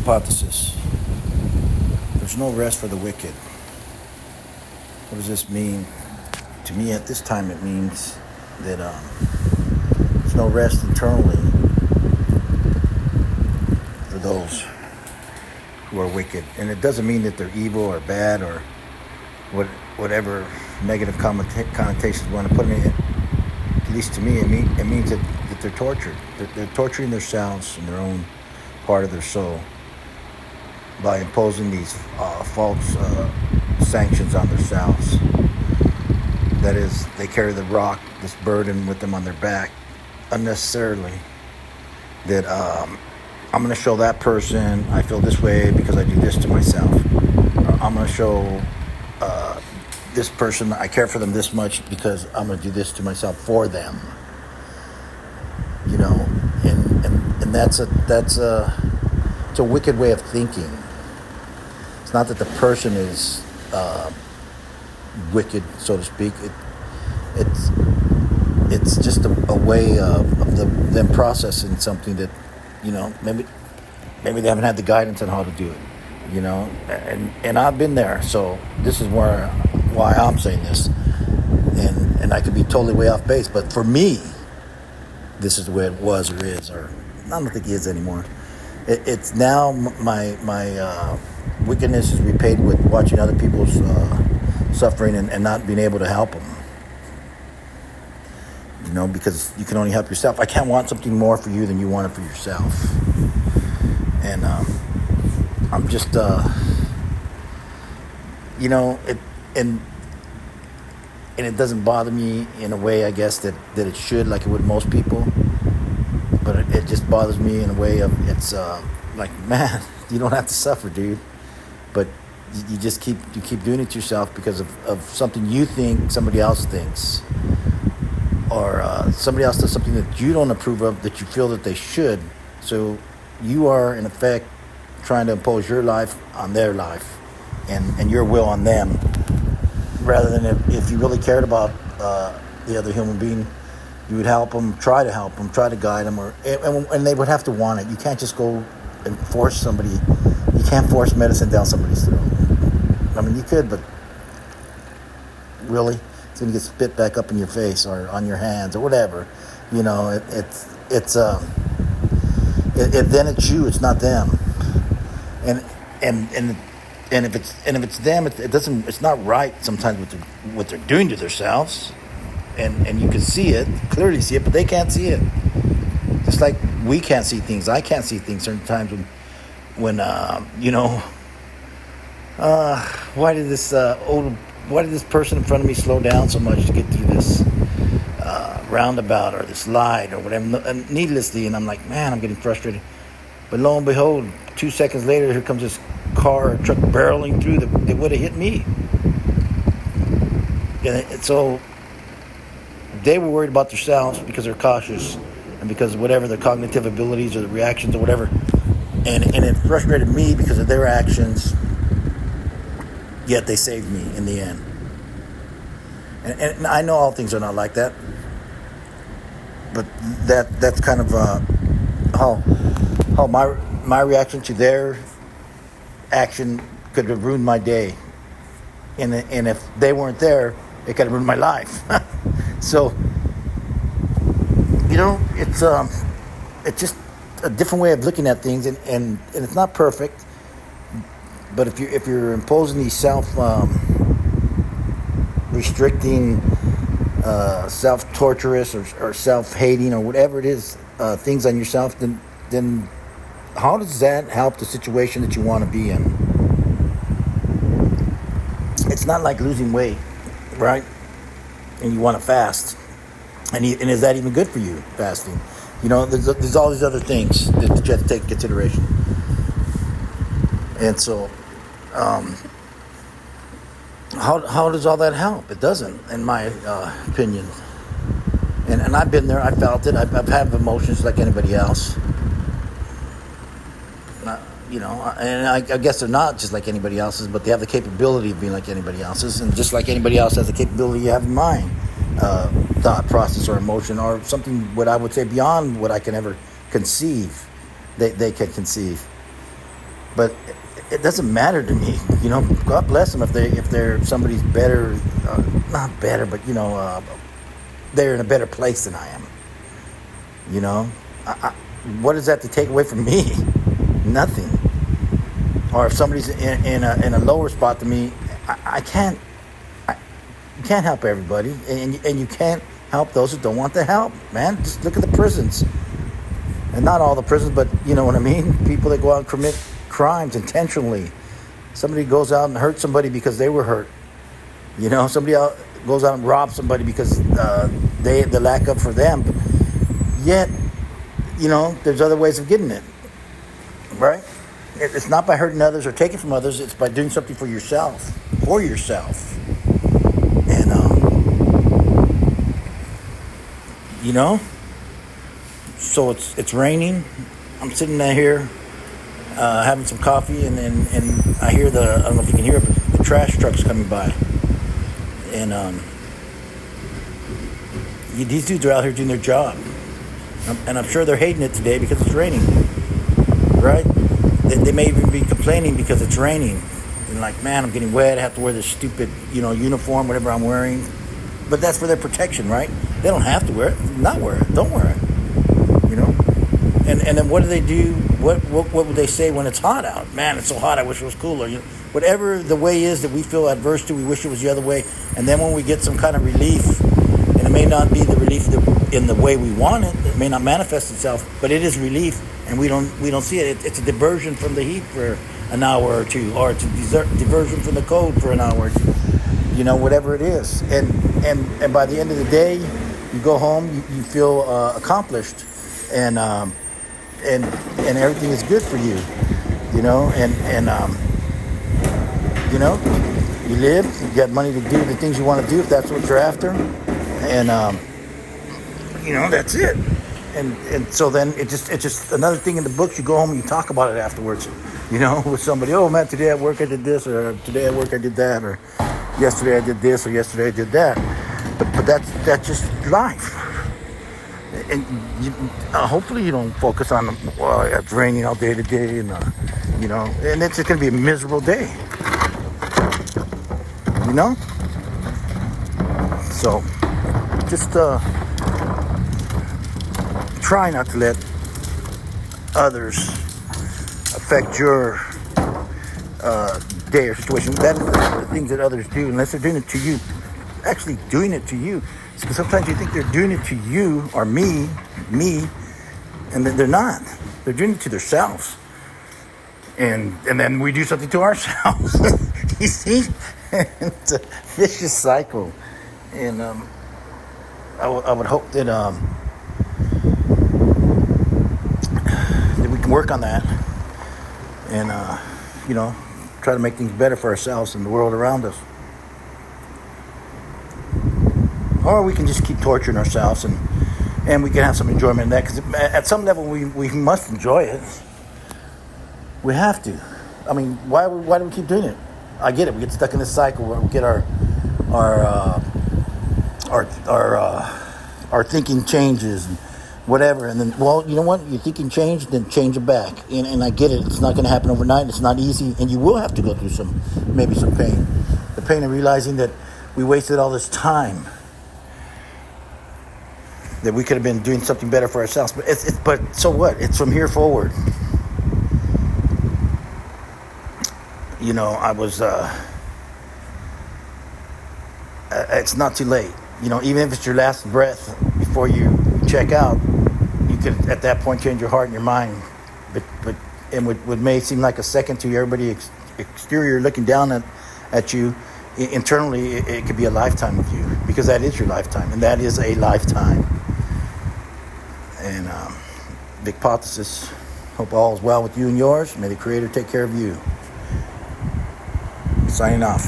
Vicpothesis. There's no rest for the wicked. What does this mean? To me, at this time, it means that there's no rest internally for those who are wicked. And it doesn't mean that they're evil or bad or whatever negative connotations we want to put in it. At least to me, it means that they're tortured. They're torturing themselves and their own part of their soul by imposing these false sanctions on themselves. That is, they carry the rock, this burden with them on their back unnecessarily. That I'm going to show that person I feel this way because I do this to myself. Or I'm going to show this person I care for them this much because I'm going to do this to myself for them. You know, and that's a wicked way of thinking. It's not that the person is wicked, so to speak. It's just a way of them processing something that, you know, maybe they haven't had the guidance on how to do it, you know. And I've been there, so this is why I'm saying this, and I could be totally way off base, but for me, this is the way it was or is, or I don't think it is anymore. It's now my wickedness is repaid with watching other people's suffering and not being able to help them. You know, because you can only help yourself. I can't want something more for you than you want it for yourself. And I'm just, you know, and it doesn't bother me in a way, I guess, that it should, like it would most people. But it just bothers me in a way of, it's like, man, you don't have to suffer, dude. But you keep doing it to yourself because of something you think somebody else thinks. Or somebody else does something that you don't approve of, that you feel that they should. So you are, in effect, trying to impose your life on their life and your will on them. Rather than if you really cared about the other human being, you would help them, try to guide them, and they would have to want it. You can't just go and force somebody. You can't force medicine down somebody's throat. I mean, you could, but really, it's going to get spit back up in your face or on your hands or whatever. You know, then it's you, it's not them. And if it's them, it's not right sometimes what they're doing to themselves. And you can see it, clearly see it, but they can't see it. Just like we can't see things. I can't see things certain times when you know, why did this person in front of me slow down so much to get through this roundabout or this light or whatever, needlessly, and I'm like, man, I'm getting frustrated. But lo and behold, 2 seconds later, here comes this car or truck barreling through that would have hit me. And so they were worried about themselves because they're cautious and because of whatever their cognitive abilities or the reactions or whatever. And it frustrated me because of their actions, yet they saved me in the end. And I know all things are not like that, but that's kind of how my reaction to their action could have ruined my day. And if they weren't there, it could have ruined my life. So, you know, it's just a different way of looking at things, and it's not perfect. But if you're imposing these self-restricting, self-torturous or self-hating or whatever it is, things on yourself, then how does that help the situation that you want to be in? It's not like losing weight, right? And you want to fast, and is that even good for you, fasting? You know, there's all these other things that you have to take into consideration. And so, how does all that help? It doesn't, in my opinion. And I've been there, I felt it. I've had emotions like anybody else. You know, and I guess they're not just like anybody else's, but they have the capability of being like anybody else's, and just like anybody else has the capability you have in mind, thought process or emotion or something, what I would say beyond what I can ever conceive, they can conceive. But it doesn't matter to me. God bless them if they're somebody's better, not better, but they're in a better place than I am. What is that to take away from me? Nothing. Or if somebody's in a lower spot than me, I can't. You can't help everybody, and you can't help those who don't want the help, man. Just look at the prisons, and not all the prisons, but you know what I mean. People that go out and commit crimes intentionally. Somebody goes out and hurts somebody because they were hurt. Somebody goes out and robs somebody because the lack of for them. Yet, there's other ways of getting it, right? It's not by hurting others or taking from others. It's by doing something for yourself. And, so it's raining. I'm sitting down here having some coffee, and I hear I don't know if you can hear it, but the trash truck's coming by. And these dudes are out here doing their job. And I'm sure they're hating it today because it's raining, right? They may even be complaining because it's raining. And like, man, I'm getting wet. I have to wear this stupid, uniform, whatever I'm wearing. But that's for their protection, right? They don't have to wear it. Not wear it. Don't wear it. And then what do they do? What would they say when it's hot out? Man, it's so hot. I wish it was cooler. Whatever the way is that we feel adverse to, we wish it was the other way. And then when we get some kind of relief, and it may not be the relief in the way we want it. It may not manifest itself, but it is relief, and we don't see it. It's a diversion from the heat for an hour or two, or it's a diversion from the cold for an hour or two. Whatever it is, and by the end of the day, you go home, you feel accomplished, and everything is good for you. You live, you got money to do the things you want to do if that's what you're after, and that's it. And so then it's just another thing in the books. You go home and you talk about it afterwards, with somebody. Oh man, today at work I did this, or today at work I did that, or yesterday I did this, or yesterday I did that. But that's just life. And hopefully you don't focus on it's raining all day today, and and it's just gonna be a miserable day. So just try not to let others affect your day or situation. That is the things that others do, unless they're doing it to you. Actually doing it to you. Because sometimes you think they're doing it to you or me, and then they're not. They're doing it to themselves. And then we do something to ourselves. You see? It's a vicious cycle. And I would hope that we can work on that and try to make things better for ourselves and the world around us. Or we can just keep torturing ourselves and we can have some enjoyment in that, because at some level we must enjoy it. We have to. I mean, why do we keep doing it? I get it. We get stuck in this cycle where we get our thinking changes and whatever, and then, well, you know what? Your thinking changed, then change it back. And I get it. It's not going to happen overnight. It's not easy, and you will have to go through maybe some pain. The pain of realizing that we wasted all this time, that we could have been doing something better for ourselves. But so what? It's from here forward. I was. It's not too late. Even if it's your last breath before you check out, you could at that point change your heart and your mind. But and what may seem like a second to everybody exterior looking down at you, internally it could be a lifetime with you, because that is your lifetime, and that is a lifetime. And Vicpothesis, hope all is well with you and yours. May the Creator take care of you. Signing off.